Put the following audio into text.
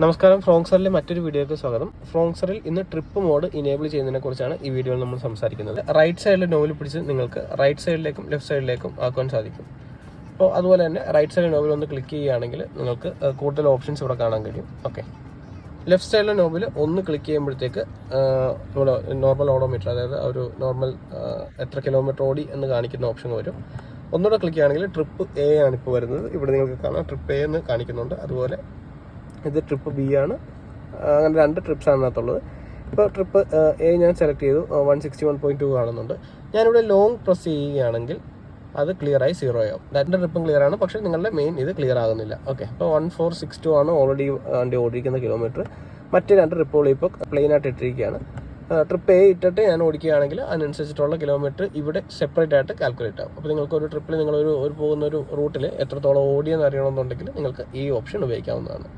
നമസ്കാരം, ഫ്രോങ്സറിലെ മറ്റൊരു വീഡിയോയ്ക്ക് സ്വാഗതം. ഫ്രോങ്സറിൽ ഇന്ന് ട്രിപ്പ് മോഡ് ഇനേബിൾ ചെയ്യുന്നതിനെ കുറിച്ചാണ് ഈ വീഡിയോയിൽ നമ്മൾ സംസാരിക്കുന്നത്. റൈറ്റ് സൈഡിലെ നോബിൽ പിടിച്ച് നിങ്ങൾക്ക് റൈറ്റ് സൈഡിലേക്കും ലെഫ്റ്റ് സൈഡിലേക്കും ആക്കാൻ സാധിക്കും. അപ്പോൾ അതുപോലെ തന്നെ റൈറ്റ് സൈഡ് നോബിൽ ഒന്ന് ക്ലിക്ക് ചെയ്യുകയാണെങ്കിൽ നിങ്ങൾക്ക് കൂടുതൽ ഓപ്ഷൻസ് ഇവിടെ കാണാൻ കഴിയും. ഓക്കെ, ലെഫ്റ്റ് സൈഡിലെ നോബിൽ ഒന്ന് ക്ലിക്ക് ചെയ്യുമ്പോഴത്തേക്ക് ഇവിടെ നോർമൽ ഓഡോമീറ്റർ, അതായത് ഒരു നോർമൽ എത്ര കിലോമീറ്റർ ഓടി എന്ന് കാണിക്കുന്ന ഓപ്ഷൻ വരും. ഒന്നുകൂടെ ക്ലിക്ക് ചെയ്യുകയാണെങ്കിൽ ട്രിപ്പ് എ ആണ് ഇപ്പോൾ വരുന്നത്. ഇവിടെ നിങ്ങൾക്ക് കാണാം ട്രിപ്പ് എ എന്ന് കാണിക്കുന്നുണ്ട്. അതുപോലെ ഇത് ട്രിപ്പ് ബി ആണ്. അങ്ങനെ 2 ട്രിപ്സാണ് അതിനകത്തുള്ളത്. ഇപ്പോൾ ട്രിപ്പ് എ ഞാൻ സെലക്ട് ചെയ്തു. 161.2 കാണുന്നുണ്ട്. ഞാനിവിടെ ലോങ് പ്രസ് ചെയ്യുകയാണെങ്കിൽ അത് ക്ലിയറായി 0 ആവും. 2 ട്രിപ്പും ക്ലിയർ ആണ്, പക്ഷേ നിങ്ങളുടെ മെയിൻ ഇത് ക്ലിയർ ആകുന്നില്ല. ഓക്കെ, ഇപ്പോൾ 1462 ആണ് ഓൾറെഡി വണ്ടി ഓടിക്കുന്ന കിലോമീറ്റർ. മറ്റ് 2 ട്രിപ്പുകൾ ഇപ്പോൾ പ്ലെയിനായിട്ട് ഇട്ടിരിക്കുകയാണ്. ട്രിപ്പ് എ ഇട്ടിട്ട് ഞാൻ ഓടിക്കുകയാണെങ്കിൽ അതിനനുസരിച്ചിട്ടുള്ള കിലോമീറ്റർ ഇവിടെ സെപ്പറേറ്റ് ആയിട്ട് കാൽക്കുലേറ്റ് ആവും. അപ്പോൾ നിങ്ങൾക്ക് ഒരു ട്രിപ്പിൽ നിങ്ങളൊരു പോകുന്ന ഒരു റൂട്ടിൽ എത്രത്തോളം ഓടിയെന്ന് അറിയണമെന്നുണ്ടെങ്കിൽ നിങ്ങൾക്ക് ഈ ഓപ്ഷൻ ഉപയോഗിക്കാവുന്നതാണ്.